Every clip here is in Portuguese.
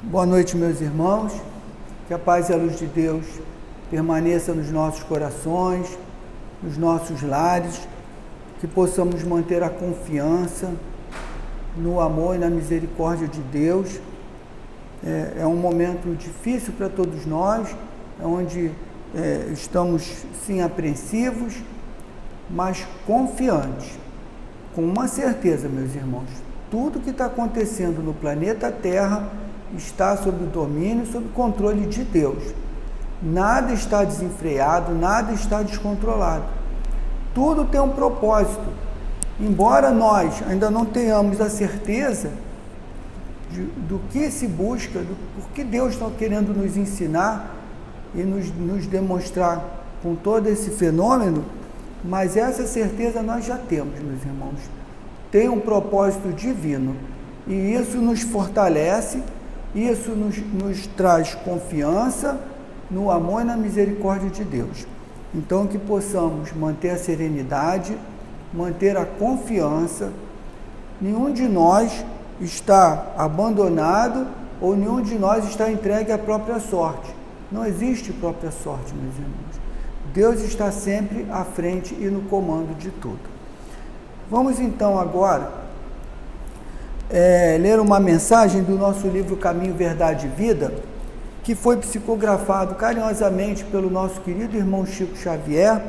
Boa noite, meus irmãos. Que a paz e a luz de Deus permaneça nos nossos corações, nos nossos lares, que possamos manter a confiança no amor e na misericórdia de Deus. É um momento difícil para todos nós, onde estamos sim apreensivos, mas confiantes, com uma certeza, meus irmãos: tudo que está acontecendo no planeta Terra está sob o domínio, sob o controle de Deus. Nada está desenfreado, nada está descontrolado. Tudo tem um propósito. Embora nós ainda não tenhamos a certeza do que se busca, do que Deus está querendo nos ensinar e nos demonstrar com todo esse fenômeno, mas essa certeza nós já temos, meus irmãos. Tem um propósito divino e isso nos fortalece. Isso nos traz confiança no amor e na misericórdia de Deus. Então, que possamos manter a serenidade, manter a confiança. Nenhum de nós está abandonado ou nenhum de nós está entregue à própria sorte. Não existe própria sorte, meus irmãos. Deus está sempre à frente e no comando de tudo. Vamos então agora ler uma mensagem do nosso livro Caminho, Verdade e Vida, que foi psicografado carinhosamente pelo nosso querido irmão Chico Xavier,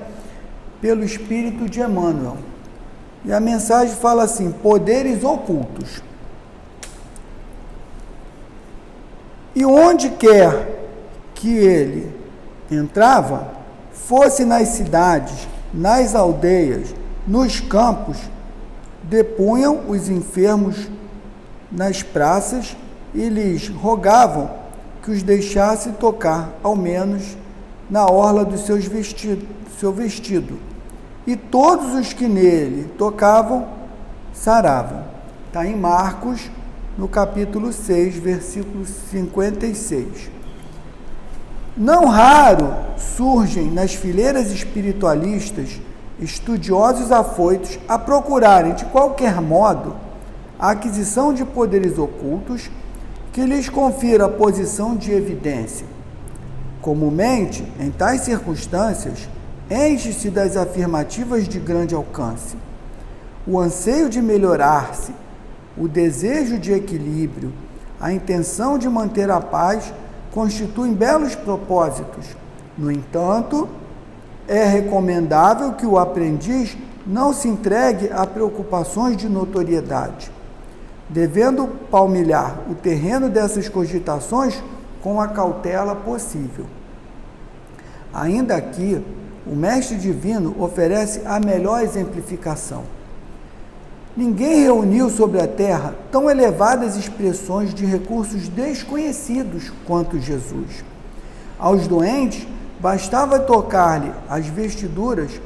pelo Espírito de Emmanuel. E a mensagem fala assim: poderes ocultos. E onde quer que ele entrava, fosse nas cidades, nas aldeias, nos campos, depunham os enfermos nas praças e lhes rogavam que os deixasse tocar, ao menos, na orla do seu vestido. E todos os que nele tocavam, saravam. Está em Marcos, no capítulo 6, versículo 56. Não raro surgem nas fileiras espiritualistas estudiosos afoitos a procurarem, de qualquer modo, a aquisição de poderes ocultos que lhes confira a posição de evidência. Comumente, em tais circunstâncias, enche-se das afirmativas de grande alcance. O anseio de melhorar-se, o desejo de equilíbrio, a intenção de manter a paz constituem belos propósitos. No entanto, é recomendável que o aprendiz não se entregue a preocupações de notoriedade, devendo palmilhar o terreno dessas cogitações com a cautela possível. Ainda aqui, o Mestre Divino oferece a melhor exemplificação. Ninguém reuniu sobre a terra tão elevadas expressões de recursos desconhecidos quanto Jesus. Aos doentes, bastava tocar-lhe as vestiduras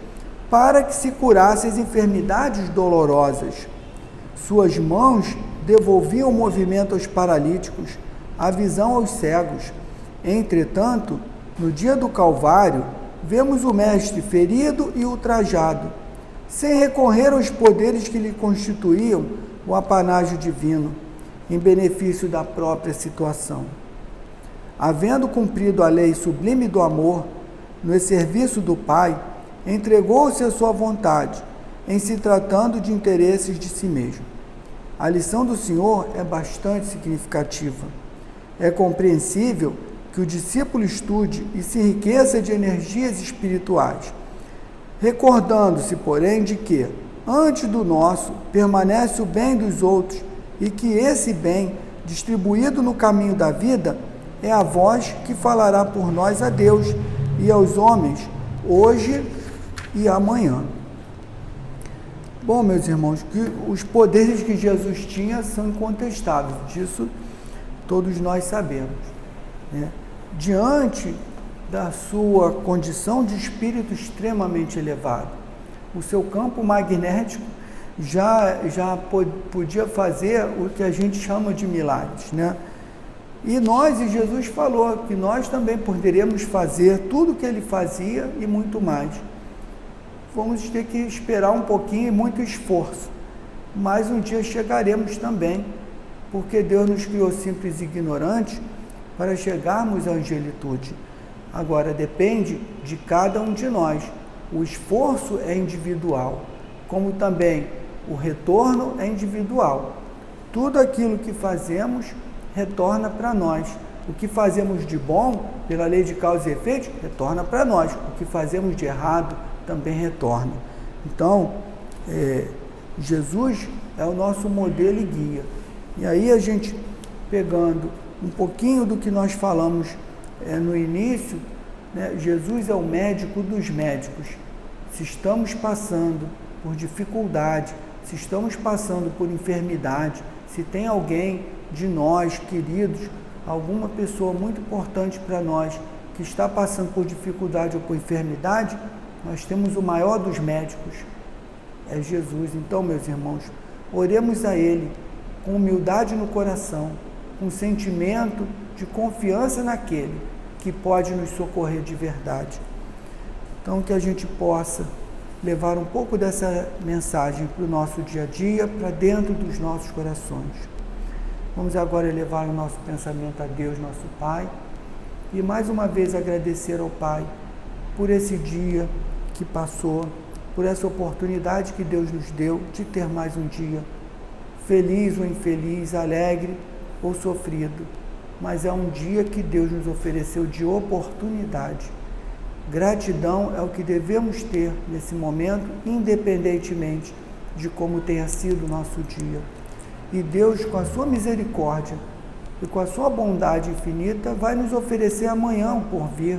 para que se curassem as enfermidades dolorosas. Suas mãos devolviam o movimento aos paralíticos, a visão aos cegos. Entretanto, no dia do Calvário, vemos o Mestre ferido e ultrajado, sem recorrer aos poderes que lhe constituíam o apanágio divino, em benefício da própria situação. Havendo cumprido a lei sublime do amor, no serviço do Pai, entregou-se à sua vontade, em se tratando de interesses de si mesmo. A lição do Senhor é bastante significativa. É compreensível que o discípulo estude e se enriqueça de energias espirituais, recordando-se, porém, de que, antes do nosso, permanece o bem dos outros e que esse bem, distribuído no caminho da vida, é a voz que falará por nós a Deus e aos homens, hoje e amanhã. Bom, meus irmãos, que os poderes que Jesus tinha são incontestáveis, disso todos nós sabemos, né? Diante da sua condição de espírito extremamente elevado, o seu campo magnético já podia fazer o que a gente chama de milagres, né? E Jesus falou que nós também poderíamos fazer tudo o que ele fazia e muito mais. Vamos ter que esperar um pouquinho e muito esforço, mas um dia chegaremos também porque Deus nos criou simples e ignorantes para chegarmos à angelitude. Agora, depende de cada um de nós. O esforço é individual, como também o retorno é individual. Tudo aquilo que fazemos retorna para nós. O que fazemos de bom, pela lei de causa e efeito, retorna para nós. O que fazemos de errado também retorna. Então, Jesus é o nosso modelo e guia. E aí a gente, pegando um pouquinho do que nós falamos no início, né, Jesus é o médico dos médicos. Se estamos passando por dificuldade, se estamos passando por enfermidade, se tem alguém de nós, queridos, alguma pessoa muito importante para nós que está passando por dificuldade ou por enfermidade, nós temos o maior dos médicos, é Jesus. Então, meus irmãos, oremos a Ele com humildade no coração, com sentimento de confiança naquele que pode nos socorrer de verdade. Então, que a gente possa levar um pouco dessa mensagem para o nosso dia a dia, para dentro dos nossos corações. Vamos agora elevar o nosso pensamento a Deus, nosso Pai, e mais uma vez agradecer ao Pai por esse dia que passou, por essa oportunidade que Deus nos deu de ter mais um dia, feliz ou infeliz, alegre ou sofrido, mas é um dia que Deus nos ofereceu de oportunidade. Gratidão é o que devemos ter nesse momento, independentemente de como tenha sido o nosso dia. E Deus, com a sua misericórdia e com a sua bondade infinita, vai nos oferecer amanhã um porvir,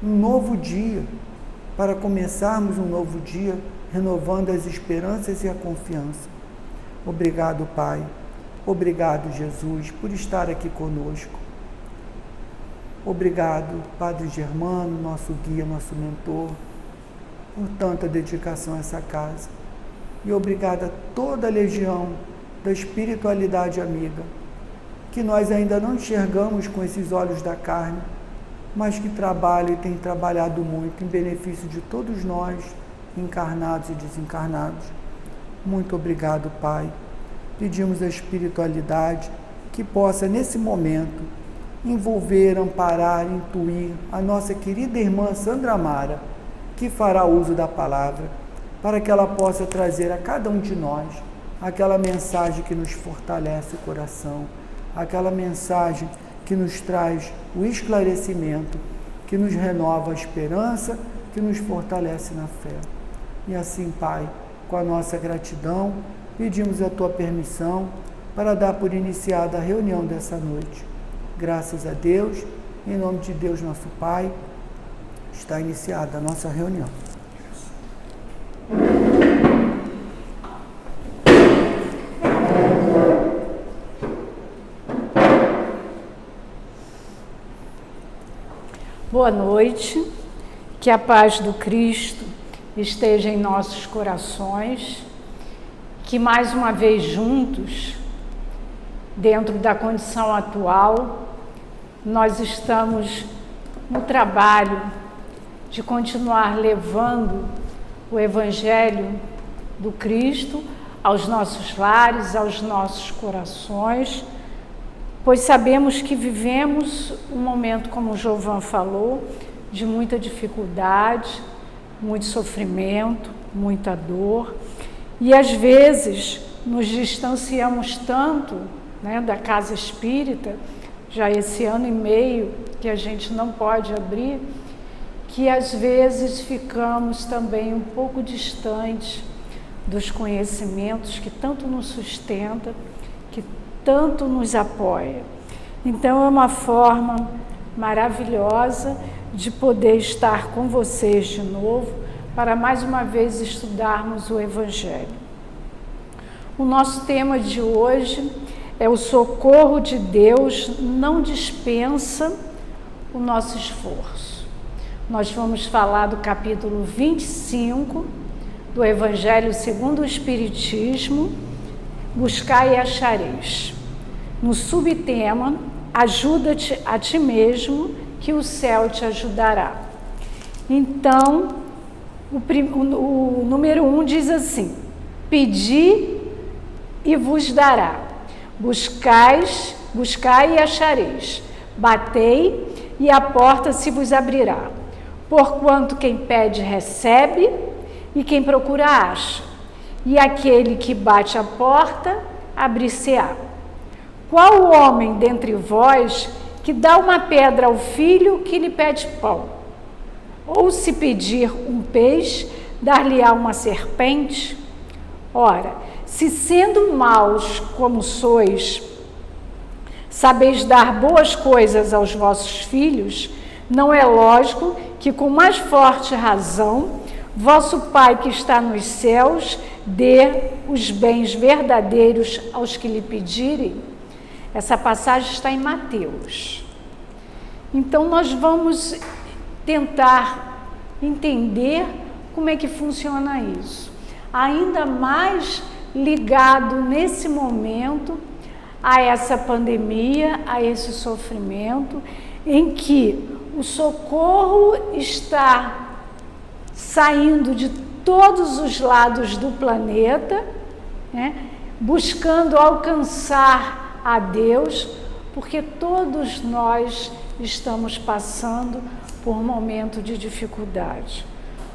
um novo dia, para começarmos um novo dia, renovando as esperanças e a confiança. Obrigado, Pai. Obrigado, Jesus, por estar aqui conosco. Obrigado, Padre Germano, nosso guia, nosso mentor, por tanta dedicação a essa casa. E obrigado a toda a legião da espiritualidade amiga, que nós ainda não enxergamos com esses olhos da carne, mas que trabalha e tem trabalhado muito em benefício de todos nós, encarnados e desencarnados. Muito obrigado, Pai. Pedimos a espiritualidade que possa, nesse momento, envolver, amparar, intuir a nossa querida irmã Sandra Mara, que fará uso da palavra, para que ela possa trazer a cada um de nós aquela mensagem que nos fortalece o coração, aquela mensagem que nos traz o esclarecimento, que nos renova a esperança, que nos fortalece na fé. E assim, Pai, com a nossa gratidão, pedimos a Tua permissão para dar por iniciada a reunião dessa noite. Graças a Deus, em nome de Deus nosso Pai, está iniciada a nossa reunião. Boa noite, que a paz do Cristo esteja em nossos corações, que mais uma vez juntos, dentro da condição atual, nós estamos no trabalho de continuar levando o Evangelho do Cristo aos nossos lares, aos nossos corações, pois sabemos que vivemos um momento, como o Jovan falou, de muita dificuldade, muito sofrimento, muita dor, e às vezes nos distanciamos tanto, né, da casa espírita, já esse ano e meio que a gente não pode abrir, que às vezes ficamos também um pouco distantes dos conhecimentos que tanto nos sustenta, que tanto nos apoia. Então é uma forma maravilhosa de poder estar com vocês de novo, para mais uma vez estudarmos o Evangelho. O nosso tema de hoje é o socorro de Deus não dispensa o nosso esforço. Nós vamos falar do capítulo 25 do Evangelho segundo o Espiritismo, Buscai e achareis. No subtema, ajuda-te a ti mesmo, que o céu te ajudará. Então, o número 1 diz assim: pedi e vos dará, Buscai e achareis. Batei e a porta se vos abrirá. Porquanto quem pede recebe e quem procura acha. E aquele que bate a porta, abrir-se-á. Qual o homem dentre vós que dá uma pedra ao filho que lhe pede pão? Ou se pedir um peixe, dar-lhe-á uma serpente? Ora, se sendo maus como sois, sabeis dar boas coisas aos vossos filhos, não é lógico que com mais forte razão vosso Pai que está nos céus dê os bens verdadeiros aos que lhe pedirem? Essa passagem está em Mateus. Então nós vamos tentar entender como é que funciona isso. Ainda mais ligado nesse momento a essa pandemia, a esse sofrimento, em que o socorro está saindo de todos os lados do planeta, né, buscando alcançar a Deus, porque todos nós estamos passando por um momento de dificuldade.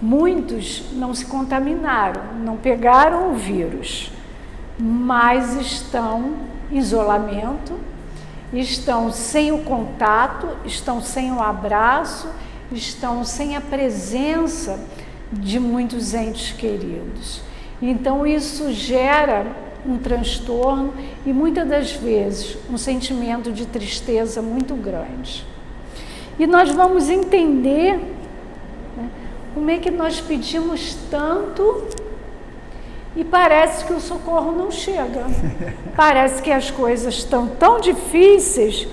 Muitos não se contaminaram, não pegaram o vírus, mas estão em isolamento, estão sem o contato, estão sem o abraço, estão sem a presença de muitos entes queridos. Então isso gera um transtorno e muitas das vezes um sentimento de tristeza muito grande. E nós vamos entender, né, como é que nós pedimos tanto e parece que o socorro não chega. Parece que as coisas estão tão difíceis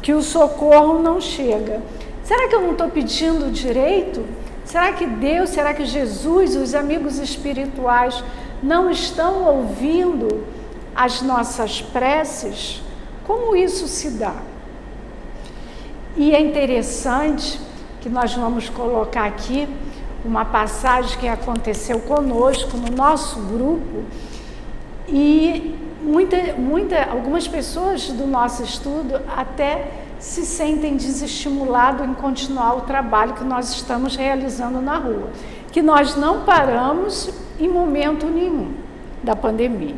que o socorro não chega. Será que eu não estou pedindo direito? Será que Deus, será que Jesus, os amigos espirituais não estão ouvindo as nossas preces? Como isso se dá? E é interessante que nós vamos colocar aqui uma passagem que aconteceu conosco no nosso grupo e algumas pessoas do nosso estudo até se sentem desestimulados em continuar o trabalho que nós estamos realizando na rua, que nós não paramos em momento nenhum da pandemia.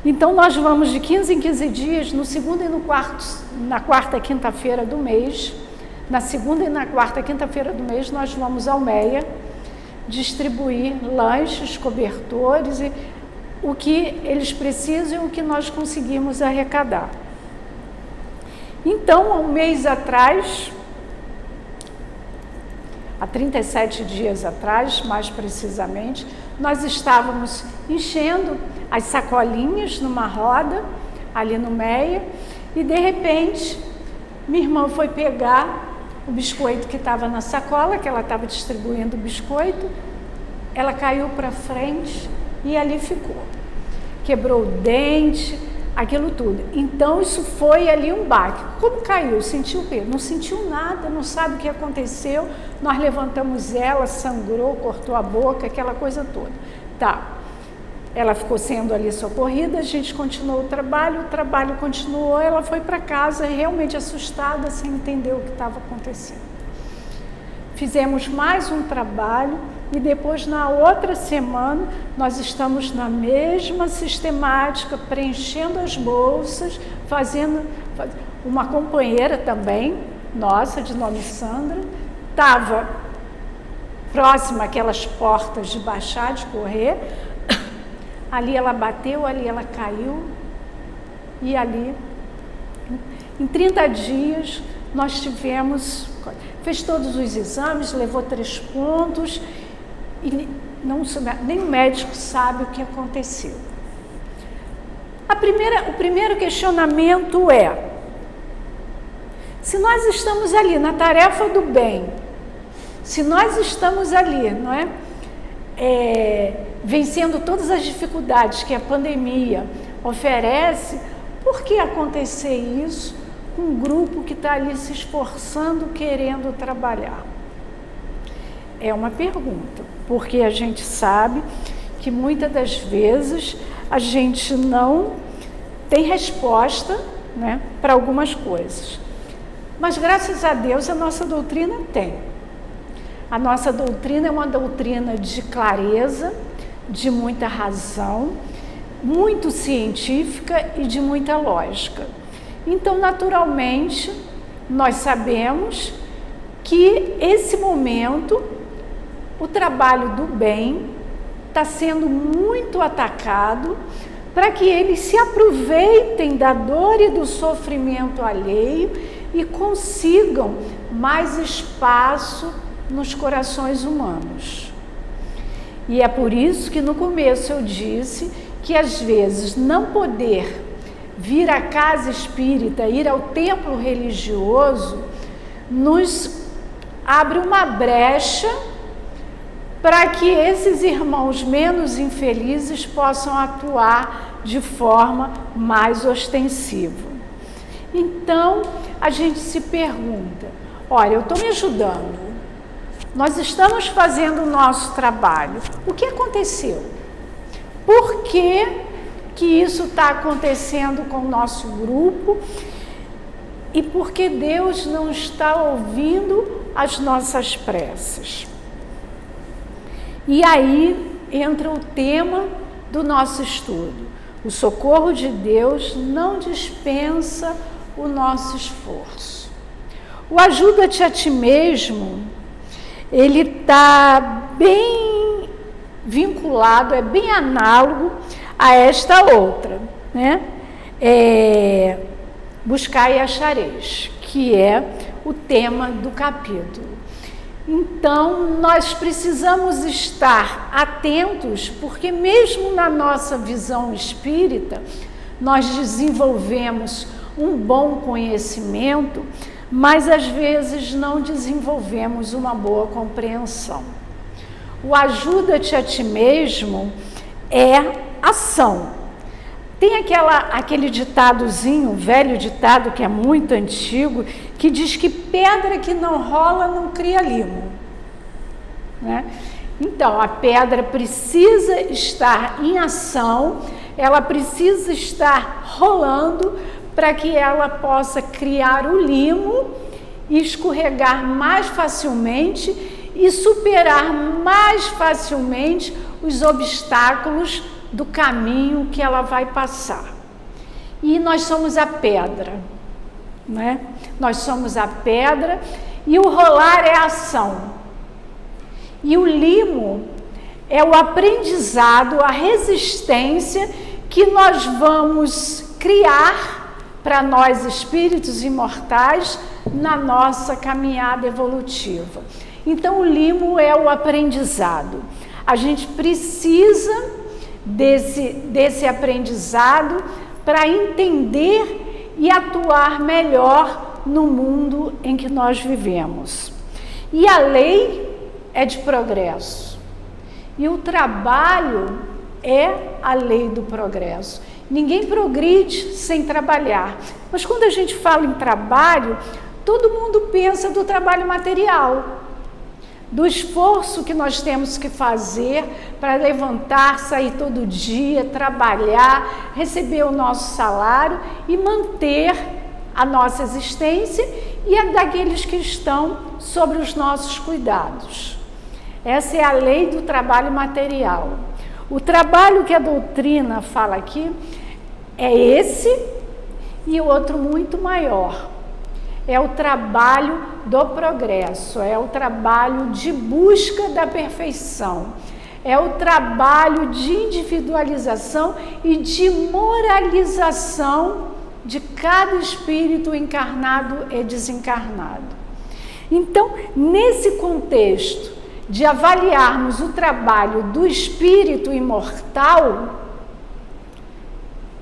Então nós vamos de 15 em 15 dias, no segundo e no quarto, na quarta e quinta-feira do mês, na segunda e na quarta e quinta-feira do mês, nós vamos ao MEIA distribuir lanches, cobertores e o que eles precisam e o que nós conseguimos arrecadar. Então, há um mês atrás, há 37 dias atrás, mais precisamente, nós estávamos enchendo as sacolinhas numa roda, ali no MEIA, e de repente, minha irmã foi pegar o biscoito que estava na sacola, que ela estava distribuindo o biscoito, ela caiu para frente e ali ficou. Quebrou o dente, aquilo tudo. Então, isso foi ali um baque. Como caiu? Sentiu o quê? Não sentiu nada, não sabe o que aconteceu. Nós levantamos ela, sangrou, cortou a boca, aquela coisa toda. Tá. Ela ficou sendo ali socorrida, a gente continuou o trabalho continuou, ela foi para casa realmente assustada, sem entender o que estava acontecendo. Fizemos mais um trabalho e depois, na outra semana, nós estamos na mesma sistemática, preenchendo as bolsas, fazendo... Uma companheira também, nossa, de nome Sandra, estava próxima àquelas portas de baixar, de correr. Ali ela bateu, ali ela caiu, e ali, em 30 dias, nós tivemos, fez todos os exames, levou 3 pontos, e não, nem o médico sabe o que aconteceu. O primeiro questionamento é, se nós estamos ali na tarefa do bem, se nós estamos ali, não é? Vencendo todas as dificuldades que a pandemia oferece, por que acontecer isso com um grupo que está ali se esforçando, querendo trabalhar? É uma pergunta, porque a gente sabe que muitas das vezes a gente não tem resposta, né, para algumas coisas. Mas, graças a Deus, a nossa doutrina tem. A nossa doutrina é uma doutrina de clareza, de muita razão, muito científica e de muita lógica. Então, naturalmente, nós sabemos que esse momento, o trabalho do bem está sendo muito atacado para que eles se aproveitem da dor e do sofrimento alheio e consigam mais espaço nos corações humanos. E é por isso que no começo eu disse que às vezes não poder vir à casa espírita, ir ao templo religioso, nos abre uma brecha para que esses irmãos menos infelizes possam atuar de forma mais ostensiva. Então, a gente se pergunta, olha, eu estou me ajudando, nós estamos fazendo o nosso trabalho, o que aconteceu? Por que isso está acontecendo com o nosso grupo? E por que Deus não está ouvindo as nossas preces? E aí entra o tema do nosso estudo. O socorro de Deus não dispensa o nosso esforço. O ajuda-te a ti mesmo, ele está bem vinculado, é bem análogo a esta outra, né? Buscai e achareis, que é o tema do capítulo. Então, nós precisamos estar atentos, porque mesmo na nossa visão espírita, nós desenvolvemos um bom conhecimento, mas às vezes não desenvolvemos uma boa compreensão. O ajuda-te a ti mesmo é ação. Tem aquele ditadozinho, velho ditado que é muito antigo, que diz que pedra que não rola não cria limo, né? Então, a pedra precisa estar em ação, ela precisa estar rolando para que ela possa criar o limo e escorregar mais facilmente e superar mais facilmente os obstáculos do caminho que ela vai passar. E nós somos a pedra, né? Nós somos a pedra e o rolar é a ação. E o limo é o aprendizado, a resistência que nós vamos criar para nós espíritos imortais na nossa caminhada evolutiva. Então o limo é o aprendizado. A gente precisa desse aprendizado para entender e atuar melhor no mundo em que nós vivemos. E a lei é de progresso. E o trabalho é a lei do progresso. Ninguém progride sem trabalhar. Mas quando a gente fala em trabalho, todo mundo pensa do trabalho material, do esforço que nós temos que fazer para levantar, sair todo dia, trabalhar, receber o nosso salário e manter a nossa existência e a daqueles que estão sobre os nossos cuidados. Essa é a lei do trabalho material. O trabalho que a doutrina fala aqui é esse e outro muito maior. É o trabalho do progresso, é o trabalho de busca da perfeição, é o trabalho de individualização e de moralização de cada espírito encarnado e desencarnado. Então, nesse contexto de avaliarmos o trabalho do espírito imortal,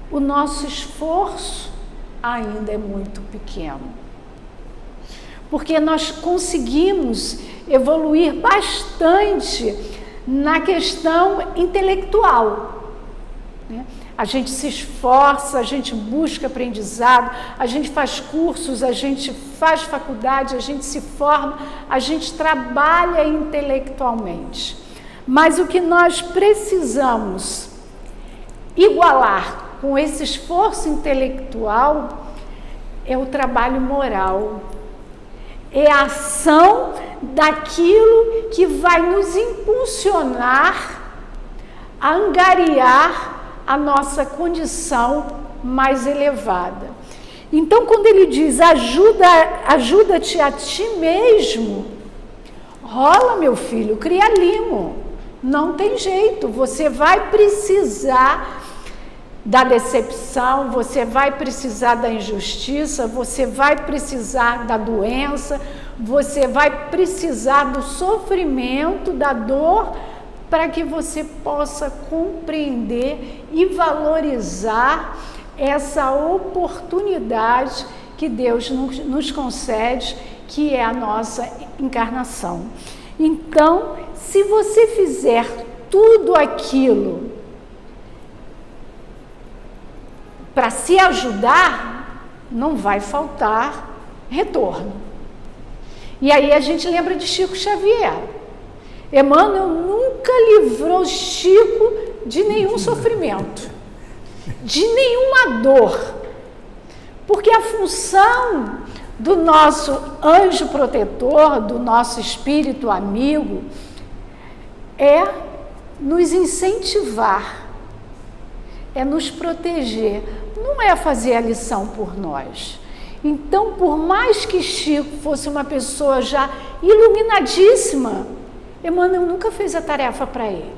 o nosso esforço ainda é muito pequeno. Porque nós conseguimos evoluir bastante na questão intelectual, né? A gente se esforça, a gente busca aprendizado, a gente faz cursos, a gente faz faculdade, a gente se forma, a gente trabalha intelectualmente. Mas o que nós precisamos igualar com esse esforço intelectual é o trabalho moral, é a ação daquilo que vai nos impulsionar a angariar a nossa condição mais elevada. Então, quando ele diz ajuda-te a ti mesmo, rola, meu filho, cria limo, não tem jeito, você vai precisar da decepção, você vai precisar da injustiça, você vai precisar da doença, você vai precisar do sofrimento, da dor, para que você possa compreender e valorizar essa oportunidade que Deus nos concede, que é a nossa encarnação. Então, se você fizer tudo aquilo para se ajudar, não vai faltar retorno. E aí a gente lembra de Chico Xavier. Emmanuel nunca livrou Chico de nenhum sofrimento, de nenhuma dor, porque a função do nosso anjo protetor, do nosso espírito amigo, é nos incentivar, é nos proteger, não é fazer a lição por nós. Então, por mais que Chico fosse uma pessoa já iluminadíssima, Emmanuel nunca fez a tarefa para ele.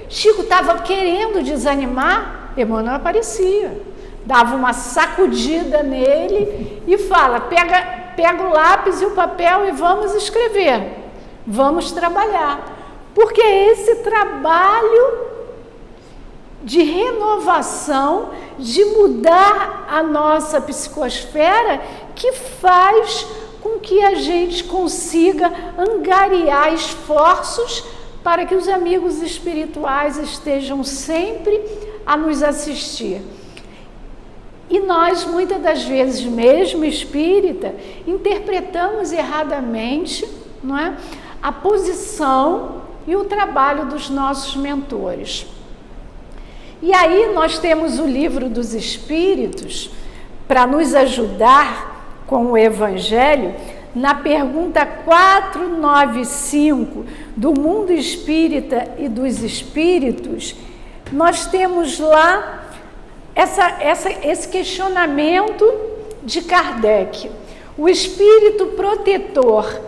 Chico estava querendo desanimar, Emmanuel aparecia, dava uma sacudida nele e fala, pega o lápis e o papel e vamos escrever, vamos trabalhar. Porque é esse trabalho de renovação, de mudar a nossa psicosfera, que faz com que a gente consiga angariar esforços para que os amigos espirituais estejam sempre a nos assistir. E nós, muitas das vezes, mesmo espírita, interpretamos erradamente, não é, a posição e o trabalho dos nossos mentores. E aí nós temos o Livro dos Espíritos para nos ajudar com o Evangelho. Na pergunta 495 do Mundo Espírita e dos Espíritos, nós temos lá esse questionamento de Kardec. O espírito protetor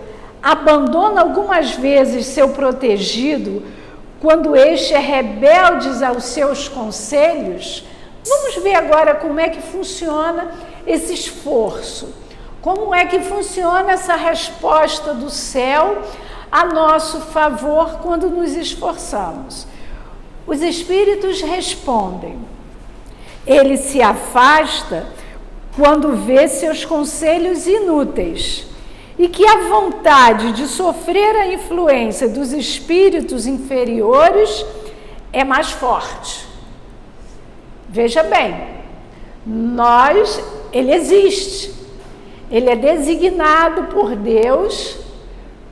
abandona algumas vezes seu protegido quando este é rebelde aos seus conselhos? Vamos ver agora como é que funciona esse esforço. Como é que funciona essa resposta do céu a nosso favor quando nos esforçamos? Os espíritos respondem: ele se afasta quando vê seus conselhos inúteis e que a vontade de sofrer a influência dos espíritos inferiores é mais forte. Veja bem, ele existe, ele é designado por Deus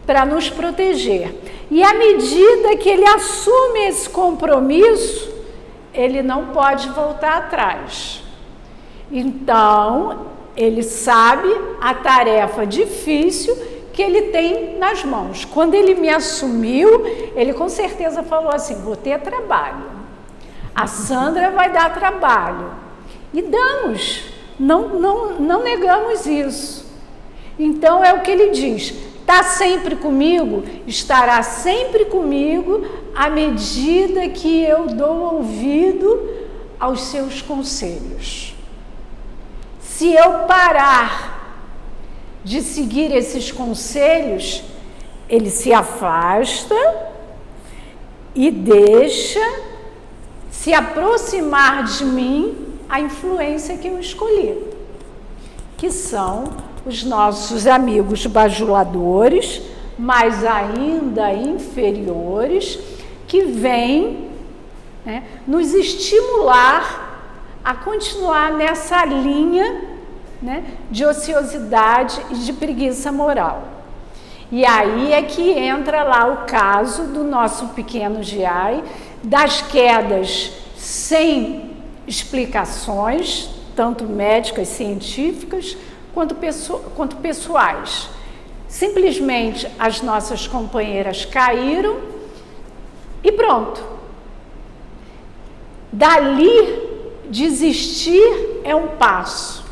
para nos proteger. E à medida que ele assume esse compromisso, ele não pode voltar atrás. Então, ele sabe a tarefa difícil que ele tem nas mãos. Quando ele me assumiu, ele com certeza falou assim: vou ter trabalho. A Sandra vai dar trabalho. E damos, não negamos isso. Então, é o que ele diz: está sempre comigo, estará sempre comigo à medida que eu dou ouvido aos seus conselhos. Se eu parar de seguir esses conselhos, ele se afasta e deixa se aproximar de mim a influência que eu escolhi, que são os nossos amigos bajuladores, mas ainda inferiores, que vêm, né, nos estimular a continuar nessa linha, né, de ociosidade e de preguiça moral. E aí é que entra lá o caso do nosso pequeno Giai, das quedas sem explicações, tanto médicas, científicas, quanto pessoais. Simplesmente as nossas companheiras caíram e pronto. Dali, desistir é um passo.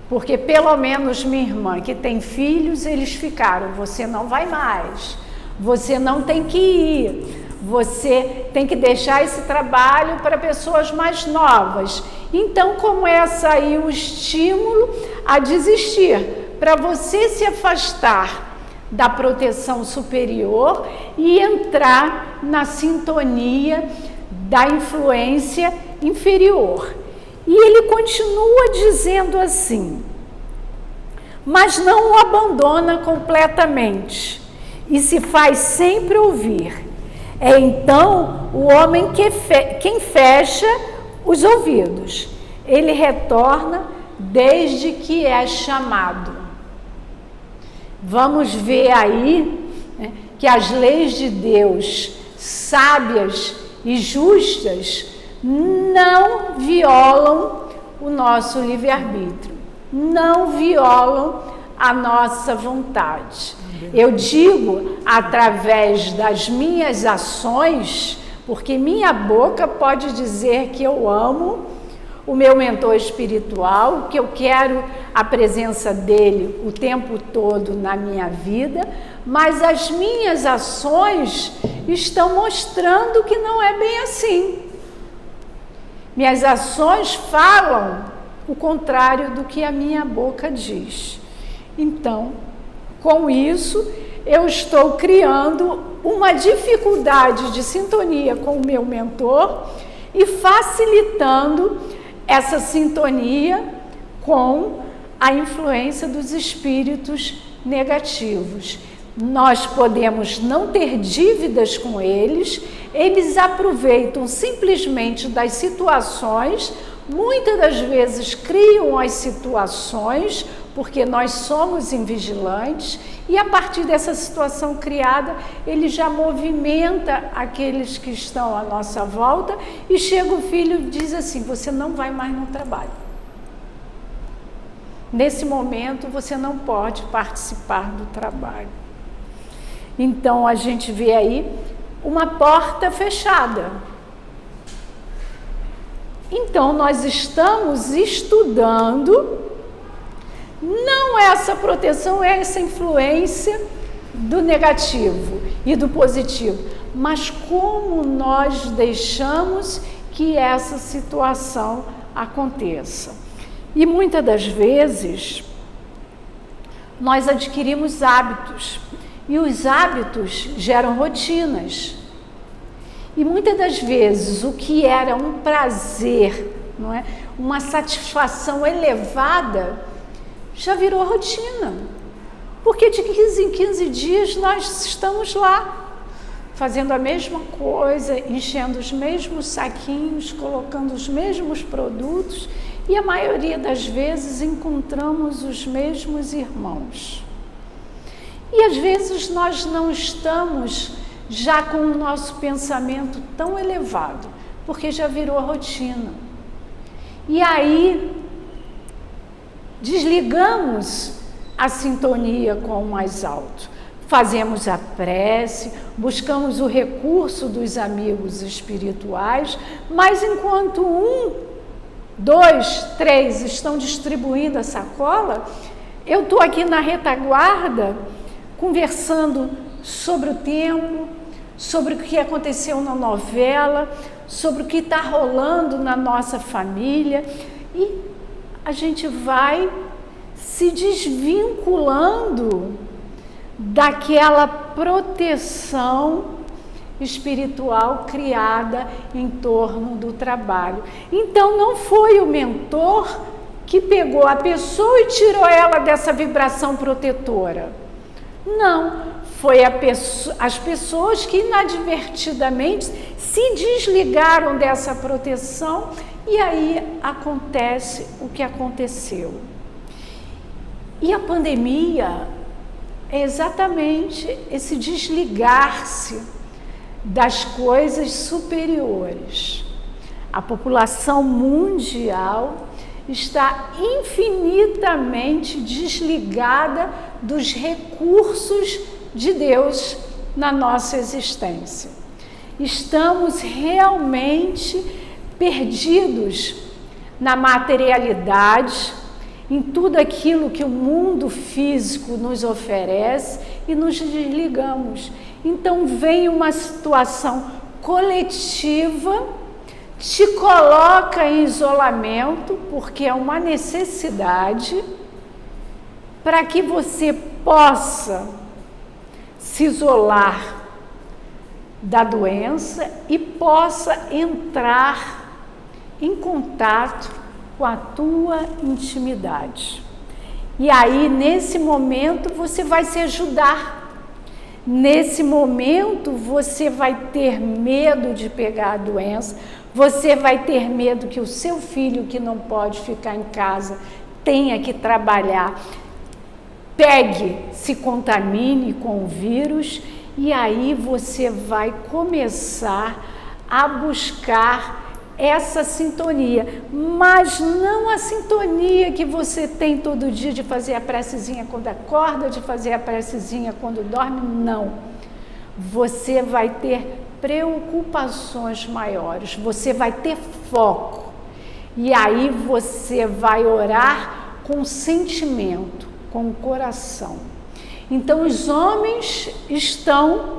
Porque pelo menos minha irmã, que tem filhos, eles ficaram, você não vai mais, você não tem que ir, você tem que deixar esse trabalho para pessoas mais novas. Então começa aí o estímulo a desistir, para você se afastar da proteção superior e entrar na sintonia da influência inferior. E ele continua dizendo assim: mas não o abandona completamente e se faz sempre ouvir. É então o homem quem fecha os ouvidos. Ele retorna desde que é chamado. Vamos ver aí, né, que as leis de Deus, sábias e justas, não violam o nosso livre-arbítrio, não violam a nossa vontade. Eu digo através das minhas ações, porque minha boca pode dizer que eu amo o meu mentor espiritual, que eu quero a presença dele o tempo todo na minha vida, mas as minhas ações estão mostrando que não é bem assim. Minhas ações falam o contrário do que a minha boca diz. Então, com isso, eu estou criando uma dificuldade de sintonia com o meu mentor e facilitando essa sintonia com a influência dos espíritos negativos. Nós podemos não ter dívidas com eles, eles aproveitam simplesmente das situações, muitas das vezes criam as situações, porque nós somos invigilantes, e a partir dessa situação criada, ele já movimenta aqueles que estão à nossa volta, e chega o filho e diz assim: você não vai mais no trabalho. Nesse momento, você não pode participar do trabalho. Então, a gente vê aí uma porta fechada. Então, nós estamos estudando não essa proteção, essa influência do negativo e do positivo, mas como nós deixamos que essa situação aconteça. E muitas das vezes, nós adquirimos hábitos, e os hábitos geram rotinas. E muitas das vezes, o que era um prazer, não é? Uma satisfação elevada, já virou rotina. Porque de 15 em 15 dias nós estamos lá, fazendo a mesma coisa, enchendo os mesmos saquinhos, colocando os mesmos produtos, e a maioria das vezes encontramos os mesmos irmãos. E às vezes nós não estamos já com o nosso pensamento tão elevado, porque já virou rotina. E aí desligamos a sintonia com o mais alto. Fazemos a prece, buscamos o recurso dos amigos espirituais, mas enquanto 1, 2, 3 estão distribuindo a sacola, eu estou aqui na retaguarda, conversando sobre o tempo, sobre o que aconteceu na novela, sobre o que está rolando na nossa família, e a gente vai se desvinculando daquela proteção espiritual criada em torno do trabalho. Então, não foi o mentor que pegou a pessoa e tirou ela dessa vibração protetora. Não, foi as pessoas que inadvertidamente se desligaram dessa proteção, e aí acontece o que aconteceu. E a pandemia é exatamente esse desligar-se das coisas superiores. A população mundial está infinitamente desligada dos recursos de Deus na nossa existência. Estamos realmente perdidos na materialidade, em tudo aquilo que o mundo físico nos oferece e nos desligamos. Então vem uma situação coletiva, te coloca em isolamento, porque é uma necessidade, para que você possa se isolar da doença e possa entrar em contato com a tua intimidade. E aí, nesse momento, você vai se ajudar. Nesse momento, você vai ter medo de pegar a doença, você vai ter medo que o seu filho, que não pode ficar em casa, tenha que trabalhar, se contamine com o vírus, e aí você vai começar a buscar essa sintonia, mas não a sintonia que você tem todo dia de fazer a precezinha quando acorda, de fazer a precezinha quando dorme, não. Você vai ter preocupações maiores, você vai ter foco, e aí você vai orar com sentimento, com o coração. Então os homens estão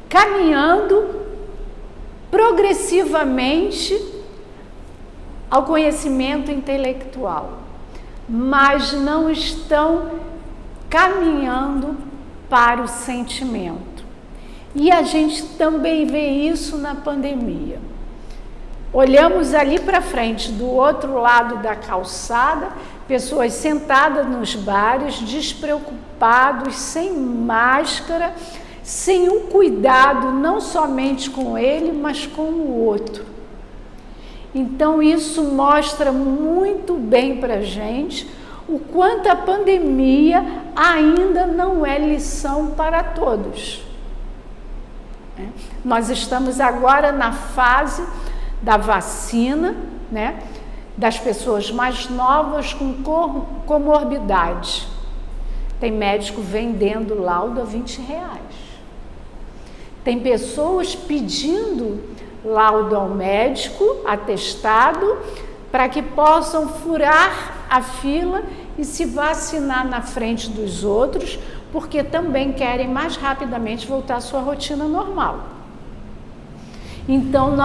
caminhando progressivamente ao conhecimento intelectual, mas não estão caminhando para o sentimento. E a gente também vê isso na pandemia. Olhamos ali para frente, do outro lado da calçada, pessoas sentadas nos bares, despreocupados, sem máscara, sem um cuidado não somente com ele, mas com o outro. Então isso mostra muito bem para a gente o quanto a pandemia ainda não é lição para todos. Nós estamos agora na fase da vacina, né, das pessoas mais novas com comorbidade. Tem médico vendendo laudo a R$20. Tem pessoas pedindo laudo ao médico, atestado, para que possam furar a fila e se vacinar na frente dos outros, porque também querem mais rapidamente voltar à sua rotina normal. Então,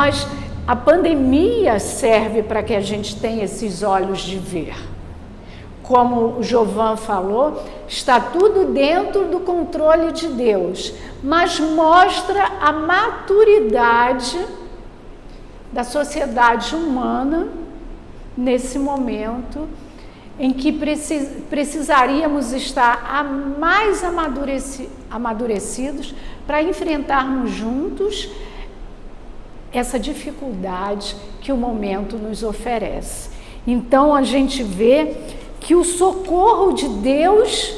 a pandemia serve para que a gente tenha esses olhos de ver. Como o Jovan falou, está tudo dentro do controle de Deus, mas mostra a maturidade da sociedade humana nesse momento em que precisaríamos estar mais amadurecidos para enfrentarmos juntos essa dificuldade que o momento nos oferece. Então a gente vê que o socorro de Deus,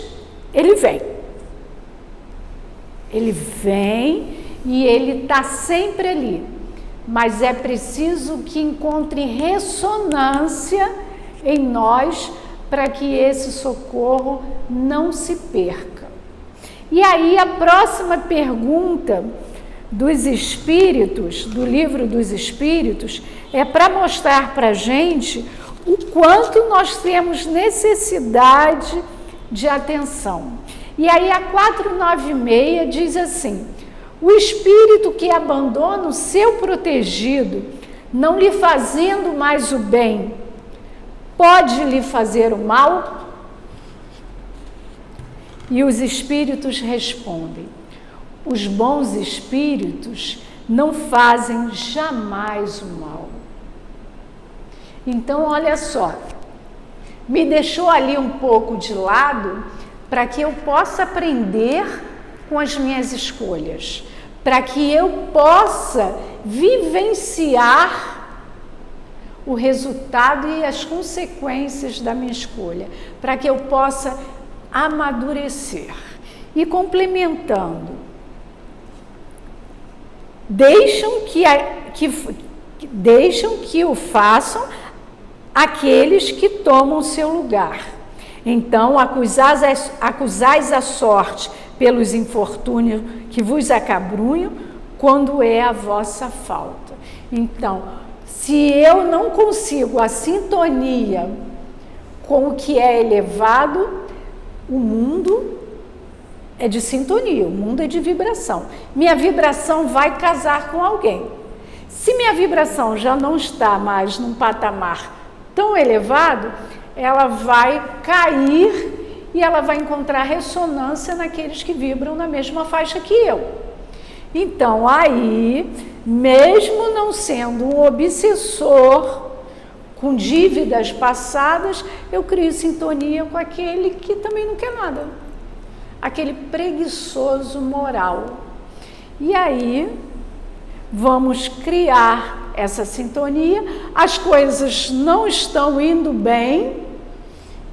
ele vem e ele está sempre ali, mas é preciso que encontre ressonância em nós para que esse socorro não se perca. E aí a próxima pergunta dos Espíritos, do Livro dos Espíritos, é para mostrar para a gente o quanto nós temos necessidade de atenção. E aí a 496 diz assim: o espírito que abandona o seu protegido, não lhe fazendo mais o bem, pode lhe fazer o mal? E os espíritos respondem: os bons espíritos não fazem jamais o mal. Então, olha só, me deixou ali um pouco de lado para que eu possa aprender com as minhas escolhas, para que eu possa vivenciar o resultado e as consequências da minha escolha, para que eu possa amadurecer. E complementando, deixam deixam que o façam aqueles que tomam seu lugar. Então, acusais a sorte pelos infortúnios que vos acabrunham, quando é a vossa falta. Então, se eu não consigo a sintonia com o que é elevado, o mundo é de sintonia, o mundo é de vibração. Minha vibração vai casar com alguém. Se minha vibração já não está mais num patamar tão elevado, ela vai cair e ela vai encontrar ressonância naqueles que vibram na mesma faixa que eu. Então, aí, mesmo não sendo um obsessor com dívidas passadas, eu crio sintonia com aquele que também não quer nada, aquele preguiçoso moral. E aí, vamos criar essa sintonia, as coisas não estão indo bem,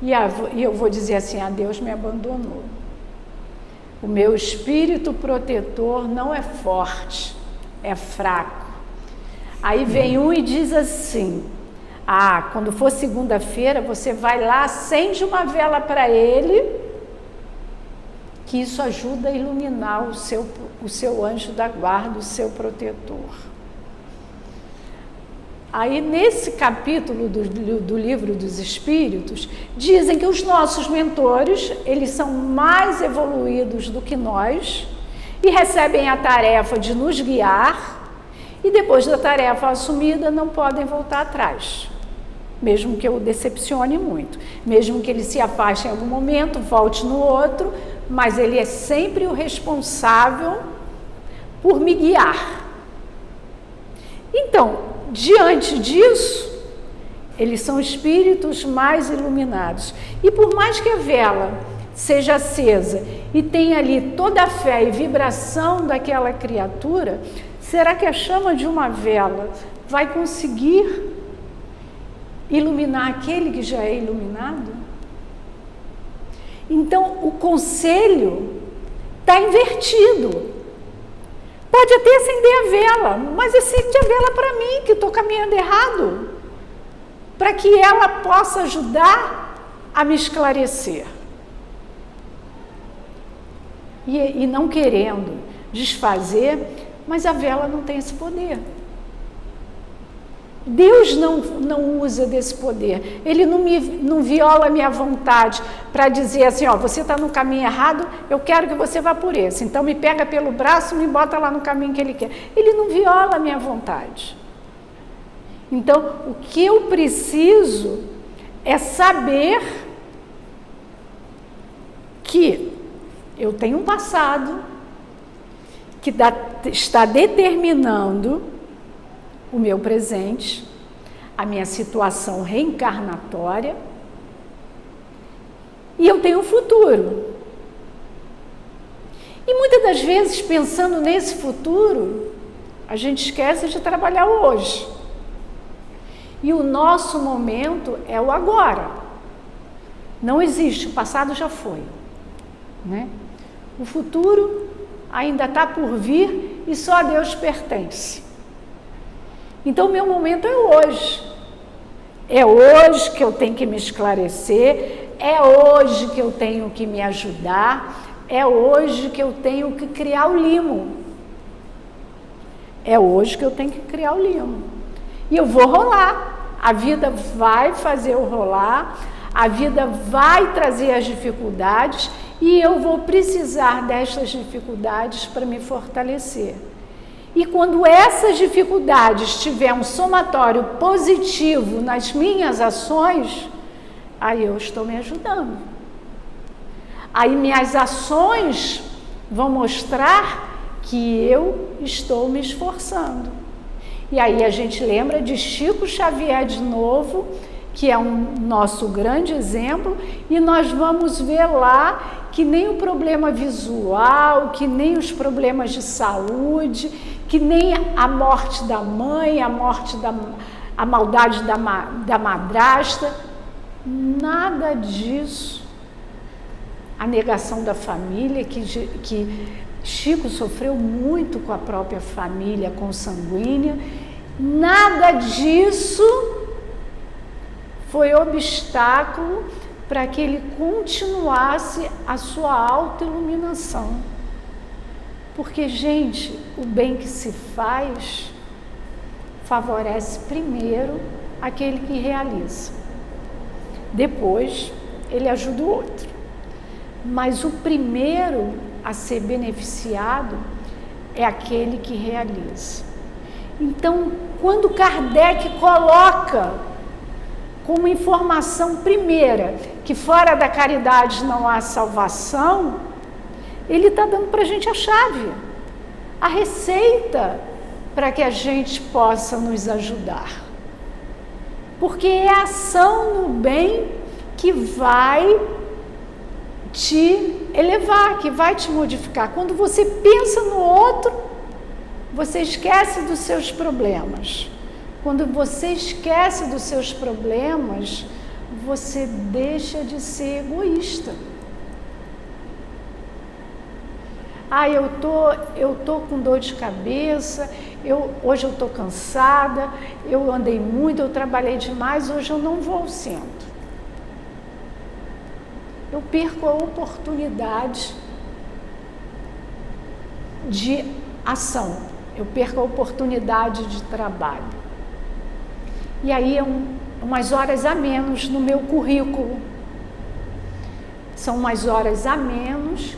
e eu vou dizer assim, Deus me abandonou. O meu espírito protetor não é forte, é fraco. Aí vem um e diz assim, quando for segunda-feira, você vai lá, acende uma vela para ele, que isso ajuda a iluminar o seu anjo da guarda, o seu protetor. Aí, nesse capítulo do Livro dos Espíritos, dizem que os nossos mentores, eles são mais evoluídos do que nós e recebem a tarefa de nos guiar, e depois da tarefa assumida não podem voltar atrás, mesmo que eu decepcione muito, mesmo que ele se afaste em algum momento, volte no outro, mas ele é sempre o responsável por me guiar. Então, diante disso, eles são espíritos mais iluminados. E por mais que a vela seja acesa e tenha ali toda a fé e vibração daquela criatura, será que a chama de uma vela vai conseguir iluminar aquele que já é iluminado? Então, o conselho está invertido. Pode até acender a vela, mas acende a vela para mim, que estou caminhando errado, para que ela possa ajudar a me esclarecer. E não querendo desfazer, mas a vela não tem esse poder. Deus não usa desse poder, Ele não viola a minha vontade para dizer assim, você está no caminho errado, eu quero que você vá por esse, então me pega pelo braço e me bota lá no caminho que Ele quer. Ele não viola a minha vontade. Então, o que eu preciso é saber que eu tenho um passado que está determinando o meu presente, a minha situação reencarnatória, e eu tenho um futuro. E muitas das vezes, pensando nesse futuro, a gente esquece de trabalhar hoje. E o nosso momento é o agora. Não existe, o passado já foi, né? O futuro ainda está por vir e só a Deus pertence. Então, o meu momento é hoje. É hoje que eu tenho que me esclarecer, é hoje que eu tenho que me ajudar, é hoje que eu tenho que criar o limo. É hoje que eu tenho que criar o limo. E eu vou rolar. A vida vai fazer eu rolar, a vida vai trazer as dificuldades e eu vou precisar destas dificuldades para me fortalecer. E quando essas dificuldades tiver um somatório positivo nas minhas ações, aí eu estou me ajudando. Aí minhas ações vão mostrar que eu estou me esforçando. E aí a gente lembra de Chico Xavier de novo, que é um nosso grande exemplo, e nós vamos ver lá que nem o problema visual, que nem os problemas de saúde, que nem a morte da mãe, a maldade da madrasta, nada disso. A negação da família, que Chico sofreu muito com a própria família consanguínea, Nada disso foi obstáculo para que ele continuasse a sua autoiluminação. Porque, gente, o bem que se faz favorece primeiro aquele que realiza. Depois, ele ajuda o outro. Mas o primeiro a ser beneficiado é aquele que realiza. Então, quando Kardec coloca como informação primeira que fora da caridade não há salvação, ele está dando para a gente a chave, a receita para que a gente possa nos ajudar. Porque é a ação no bem que vai te elevar, que vai te modificar. Quando você pensa no outro, você esquece dos seus problemas. Quando você esquece dos seus problemas, você deixa de ser egoísta. Ah, eu tô com dor de cabeça, hoje eu tô cansada, eu andei muito, eu trabalhei demais, hoje eu não vou ao centro. Eu perco a oportunidade de ação, eu perco a oportunidade de trabalho. E aí é umas horas a menos no meu currículo. São umas horas a menos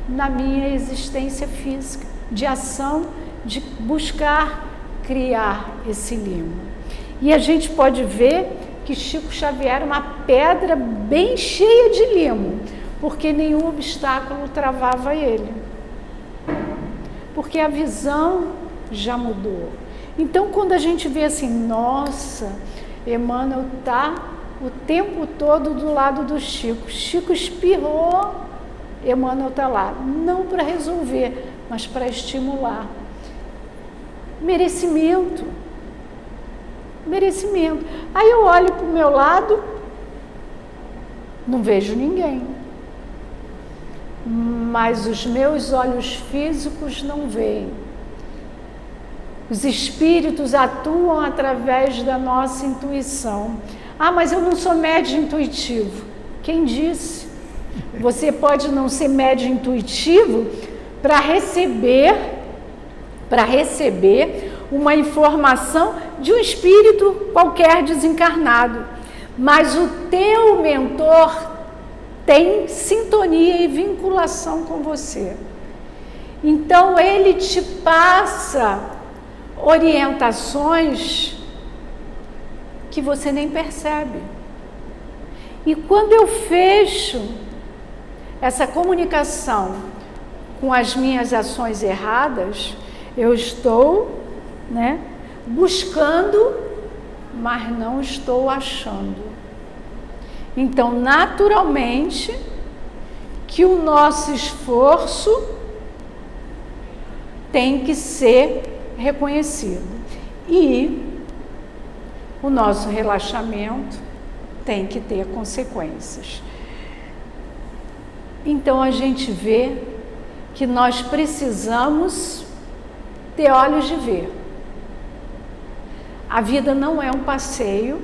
na minha existência física, de ação, de buscar criar esse limo. E a gente pode ver que Chico Xavier era uma pedra bem cheia de limo, porque nenhum obstáculo travava ele. Porque a visão já mudou. Então, quando a gente vê assim, nossa, Emmanuel está o tempo todo do lado do Chico. Chico espirrou, Emmanuel está lá. Não para resolver, mas para estimular. Merecimento. Merecimento. Aí eu olho para o meu lado, não vejo ninguém. Mas os meus olhos físicos não veem. Os espíritos atuam através da nossa intuição. Ah, mas eu não sou médium intuitivo. Quem disse? Você pode não ser médium intuitivo para receber uma informação de um espírito qualquer desencarnado. Mas o teu mentor tem sintonia e vinculação com você. Então ele te passa orientações que você nem percebe. E quando eu fecho essa comunicação com as minhas ações erradas, eu estou, buscando, mas não estou achando. Então, naturalmente, que o nosso esforço tem que ser reconhecido. E o nosso relaxamento tem que ter consequências. Então a gente vê que nós precisamos ter olhos de ver. A vida não é um passeio,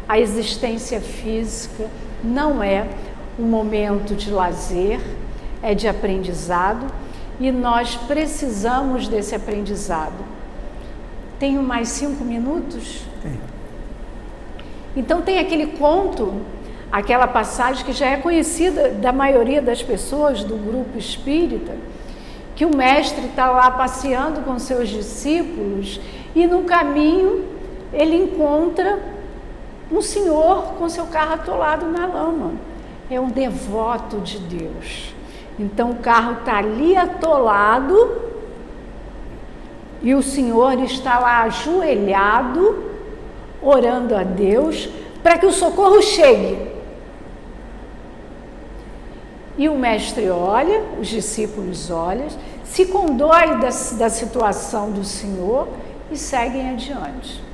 a existência física não é um momento de lazer, é de aprendizado. E nós precisamos desse aprendizado. Tenho mais 5 minutos? Então tem aquele conto, aquela passagem que já é conhecida da maioria das pessoas do grupo espírita, que o mestre está lá passeando com seus discípulos e no caminho ele encontra um senhor com seu carro atolado na lama. É um devoto de Deus. Então o carro está ali atolado e o senhor está lá ajoelhado, orando a Deus para que o socorro chegue. E o mestre olha, os discípulos olham, se condói da situação do senhor e seguem adiante.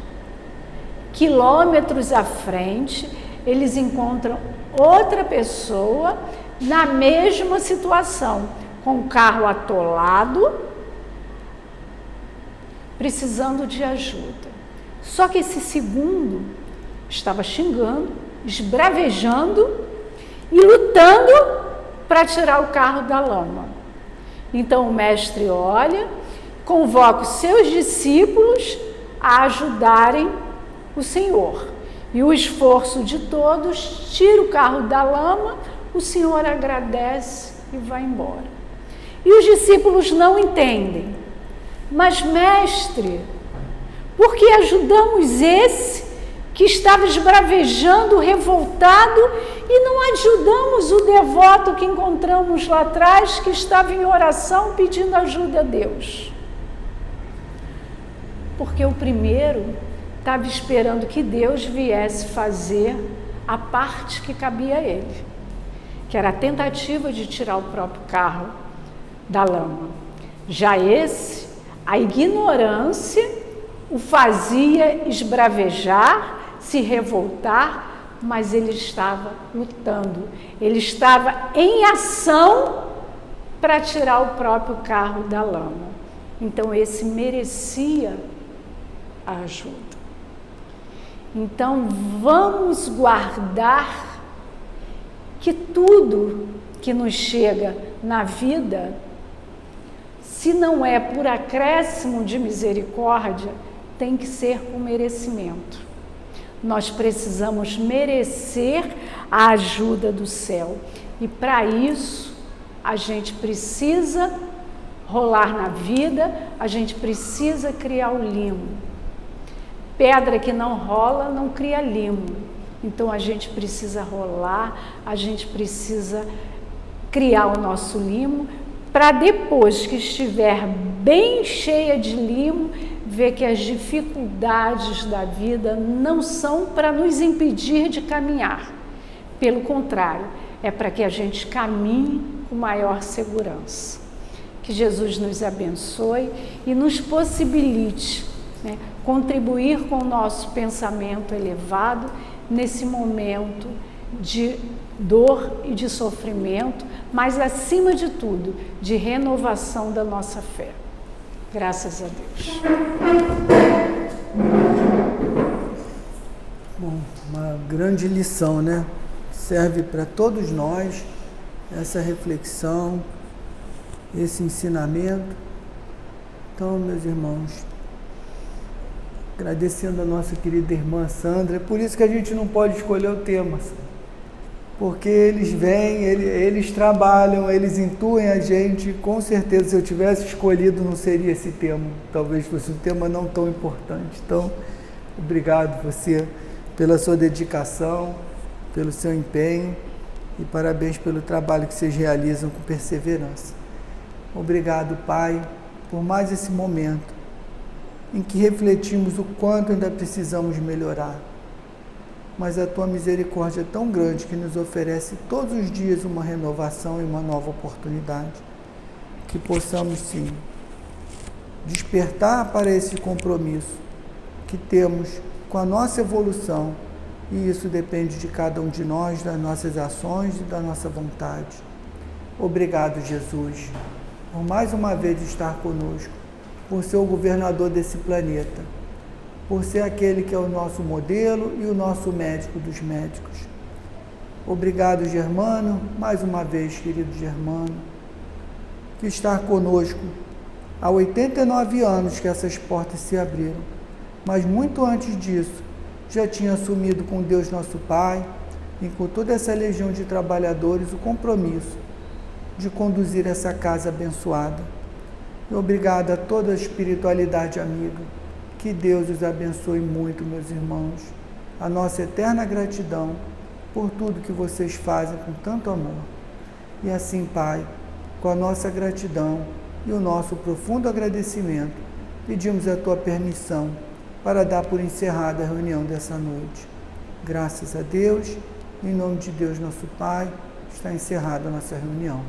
Quilômetros à frente, eles encontram outra pessoa na mesma situação, com o carro atolado precisando de ajuda. Só que esse segundo estava xingando, esbravejando e lutando para tirar o carro da lama. Então o mestre olha, convoca os seus discípulos a ajudarem o Senhor. E o esforço de todos tira o carro da lama, o Senhor agradece e vai embora. E os discípulos não entendem. Mas, mestre, por que ajudamos esse que estava esbravejando, revoltado, e não ajudamos o devoto que encontramos lá atrás, que estava em oração pedindo ajuda a Deus? Porque o primeiro estava esperando que Deus viesse fazer a parte que cabia a ele, que era a tentativa de tirar o próprio carro da lama. Já esse, a ignorância o fazia esbravejar, se revoltar, mas ele estava lutando, ele estava em ação para tirar o próprio carro da lama. Então esse merecia a ajuda. Então vamos guardar que tudo que nos chega na vida, se não é por acréscimo de misericórdia, tem que ser com merecimento. Nós precisamos merecer a ajuda do céu. E para isso, a gente precisa rolar na vida, a gente precisa criar o limo. Pedra que não rola não cria limo. Então a gente precisa rolar, a gente precisa criar o nosso limo, para depois que estiver bem cheia de limo, ver que as dificuldades da vida não são para nos impedir de caminhar. Pelo contrário, é para que a gente caminhe com maior segurança. Que Jesus nos abençoe e nos possibilite, contribuir com o nosso pensamento elevado nesse momento de dor e de sofrimento, mas acima de tudo, de renovação da nossa fé. Graças a Deus. Bom, uma grande lição, né? Serve para todos nós essa reflexão, esse ensinamento. Então, meus irmãos, agradecendo a nossa querida irmã Sandra, é por isso que a gente não pode escolher o tema, porque eles vêm, eles trabalham, eles intuem a gente. Com certeza, se eu tivesse escolhido, não seria esse tema, talvez fosse um tema não tão importante. Então, obrigado você pela sua dedicação, pelo seu empenho e parabéns pelo trabalho que vocês realizam com perseverança. Obrigado, Pai, por mais esse momento em que refletimos o quanto ainda precisamos melhorar. Mas a Tua misericórdia é tão grande que nos oferece todos os dias uma renovação e uma nova oportunidade. Que possamos, sim, despertar para esse compromisso que temos com a nossa evolução, e isso depende de cada um de nós, das nossas ações e da nossa vontade. Obrigado, Jesus, por mais uma vez estar conosco, por ser o governador desse planeta, por ser aquele que é o nosso modelo e o nosso médico dos médicos. Obrigado, Germano, mais uma vez, querido Germano, que está conosco há 89 anos que essas portas se abriram, mas muito antes disso, já tinha assumido com Deus nosso Pai e com toda essa legião de trabalhadores o compromisso de conduzir essa casa abençoada. E obrigado a toda a espiritualidade amiga. Que Deus os abençoe muito, meus irmãos. A nossa eterna gratidão por tudo que vocês fazem com tanto amor. E assim, Pai, com a nossa gratidão e o nosso profundo agradecimento, pedimos a Tua permissão para dar por encerrada a reunião dessa noite. Graças a Deus, em nome de Deus nosso Pai, está encerrada a nossa reunião.